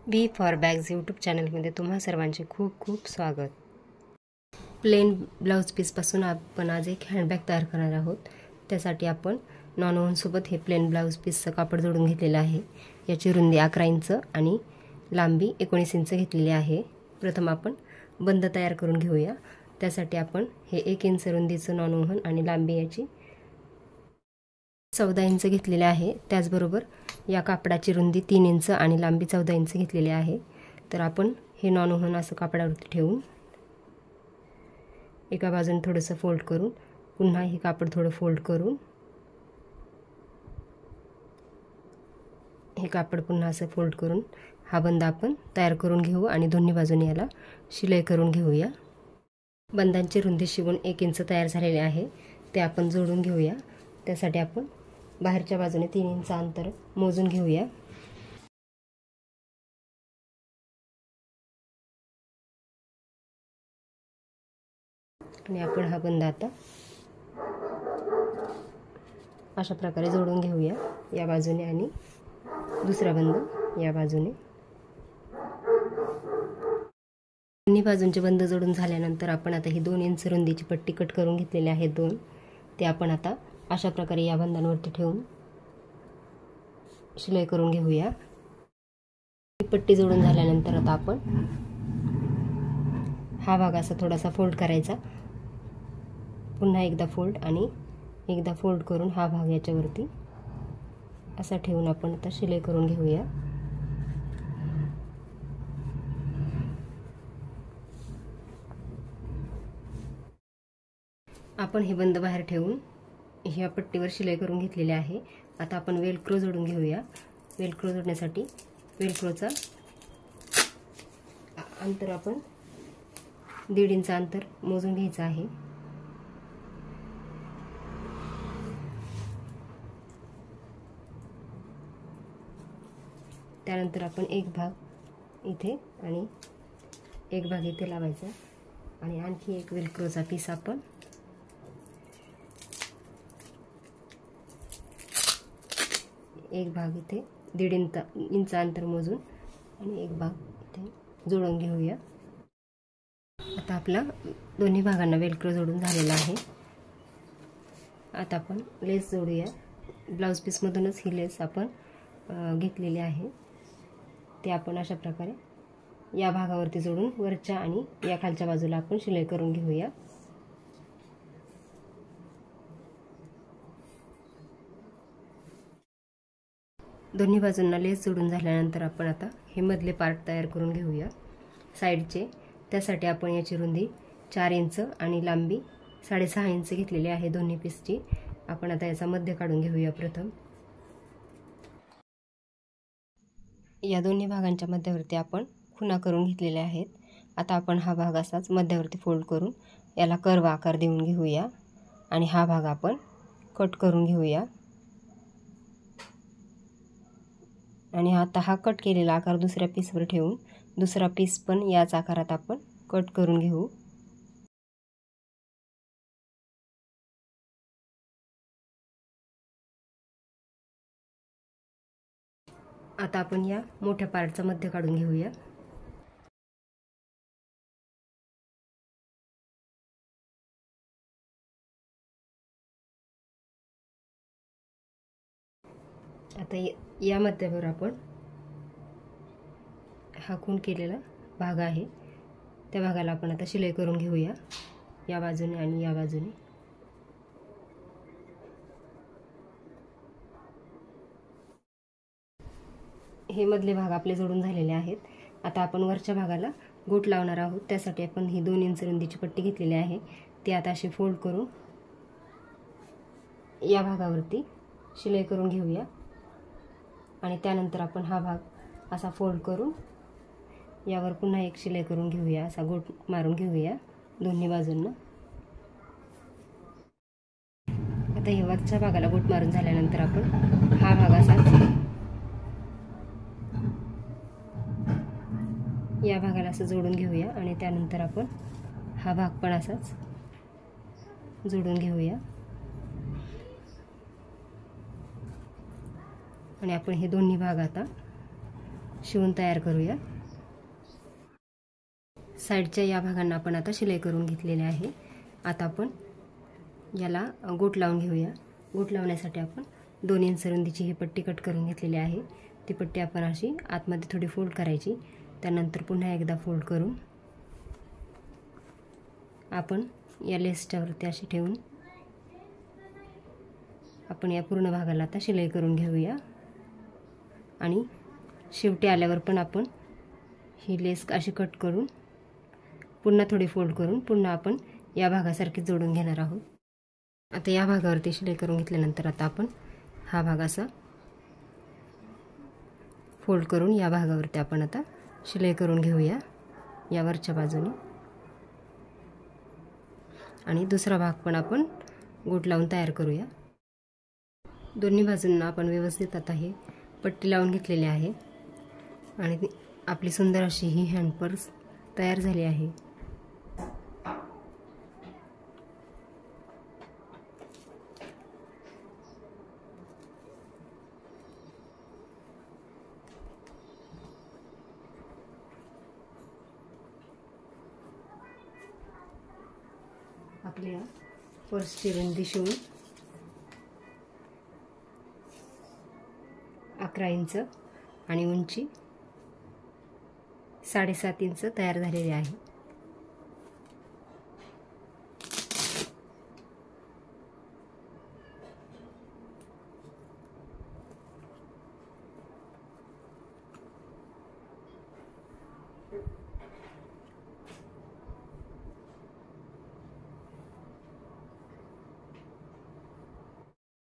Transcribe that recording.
B for bags YouTube चॅनलमध्ये तुम्हा सर्वांचे खूप खूप स्वागत. प्लेन ब्लाऊज पीसपासून आपण आज एक हँडबॅग तयार करणार आहोत. त्यासाठी आपण नॉनवनसोबत हे प्लेन ब्लाऊज पीसचं कापड जोडून घेतलेलं आहे. याची रुंदी 11 इंच आणि लांबी 19 इंच घेतलेली आहे. प्रथम आपण बंद तयार करून घेऊया. त्यासाठी आपण हे 1 इंच रुंदीचं नॉनवोव्हन आणि लांबी याची 14 इंच घेतलेले आहे. त्याचबरोबर या कापडाची रुंदी 3 इंच आणि लांबी 14 इंच घेतलेली आहे. तर आपण हे नॉनवोव्हन असं कापडावरती ठेवून एका बाजूने थोडंसं फोल्ड करून पुन्हा हे कापड थोडं फोल्ड करून हे कापड पुन्हा असं फोल्ड करून हा बंद आपण तयार करून घेऊ आणि दोन्ही बाजूने याला शिलाई करून घेऊया. बंदांची रुंदी शिवून 1 इंच तयार झालेले आहे. ते आपण जोडून घेऊया. त्यासाठी आपण बाहेरच्या बाजूने 3 इंच अंतर मोजून घेऊया. आणि आपण हा बंद आता अशा प्रकारे जोडून घेऊया. या बाजूने आणि दुसरा बंद या बाजूने. दोन्ही बाजूंचे बंद जोडून झाल्यानंतर आपण आता ही 2 इंच रुंदीची पट्टी कट करून घेतलेली आहे 2. ते आपण आता अशा प्रकारे या बंदांवरती ठेवून शिलाई करून घेऊया. ही पट्टी जोडून झाल्यानंतर आता आपण हा भाग असा थोडासा फोल्ड करायचा. पुन्हा एकदा फोल्ड आणि एकदा फोल्ड करून हा भाग याच्यावरती असा ठेवून आपण आता शिलाई करून घेऊया. आपण हे बंद बाहेर ठेवून ह्या पट्टीवर शिलाई करून घेतलेली आहे. आता आपण वेलक्रो जोडून घेऊया. वेलक्रो जोडण्यासाठी वेलक्रोचा अंतर आपण 1.5 इंच अंतर मोजून घ्यायचं आहे. त्यानंतर आपण एक भाग इथे आणि एक भाग इथे लावायचा आणि आणखी एक वेलक्रोचा पीस आपण एक भाग इथे 1.5 इंच अंतर मोजून आणि एक भाग इथे जोडून घेऊया. आता आपला दोन्ही भागांना वेलक्रो जोडून झालेला आहे. आता आपण लेस जोडूया. ब्लाऊज पीसमधूनच ही लेस आपण घेतलेली आहे. ते आपण अशा प्रकारे या भागावरती जोडून वरच्या आणि या खालच्या बाजूला आपण शिलाई करून घेऊया. दोन्ही बाजूंना लेस जोडून झाल्यानंतर आपण आता हे मधले पार्ट तयार करून घेऊया साईडचे. त्यासाठी आपण याची रुंदी 4 इंच आणि लांबी 6.5 इंच घेतलेली आहे दोन्ही पीसची. आपण आता याचा मध्य काढून घेऊया. प्रथम या दोन्ही भागांच्या मध्यावरती आपण खुणा करून घेतलेल्या आहेत. आता आपण हा भाग असाच मध्यावरती फोल्ड करून याला कर्व आकार देऊन घेऊया आणि हा भाग आपण कट करून घेऊया. आणि आता हा कट केलेला आकार दुसऱ्या पीसवर ठेवून दुसरा पीस पण याच आकारात आपण कट करून घेऊ. आता आपण या मोठ्या पार्टचा मध्य काढून घेऊया. आता या मध्यावर आपण हा खूण केलेला भाग आहे त्या भागाला आपण आता शिलाई करून घेऊया. या बाजूने आणि या बाजूने. हे मधले भाग आपले जोडून झालेले आहेत. आता आपण वरच्या भागाला गोट लावणार आहोत. त्यासाठी आपण ही 2 इंच रुंदीची पट्टी घेतलेली आहे. ती आता अशी फोल्ड करून या भागावरती शिलाई करून घेऊया आणि त्यानंतर आपण हा भाग असा फोल्ड करून यावर पुन्हा एक शिलाई करून घेऊया. असा गोट मारून घेऊया दोन्ही बाजूंना. आता हे वरच्या भागाला गोट मारून झाल्यानंतर आपण हा भाग असाच या भागाला असं जोडून घेऊया आणि त्यानंतर आपण हा भाग पण असाच जोडून घेऊया. आणि आपण हे दोन्ही भाग आता शिवून तयार करूया। साईडच्या या भागांना आपण आता शिलाई करून घेतलेले आहे। आता आपण याला गोट लावून घेऊया। गोट लावण्यासाठी आपण 2 इंच रुंदीची ही पट्टी कट करून घेतलेली आहे। ती पट्टी आपण अशी आतमध्ये थोडी फोल्ड करायची, त्यानंतर पुन्हा एकदा फोल्ड करून आपण या लेसच्या वरती अशी ठेवून आपण या पूर्ण भागाला आता शिलाई करून घेऊया। आणि शेवटी आल्यावर पण आपण ही लेस अशी कट करून पुन्हा थोडी फोल्ड करून पुन्हा आपण या भागासारखी जोडून घेणार आहोत। आता या भागावरती शिलाई करून घेतल्यानंतर आता आपण हा भाग असा फोल्ड करून या भागावरती आपण आता शिलाई करून घेऊया या वरच्या बाजूने। आणि दुसरा भाग पण आपण गोट लावून तयार करूया। दोन्ही बाजूंना आपण व्यवस्थित आता हे पट्टी लावून घेतलेली आहे आणि आपली सुंदर अशी ही हँड पर्स तयार झाली आहे। आपल्या पर्सची रुंदी शिवून 11 इंच आणि उंची 7.5 इंच तयार झालेली आहे।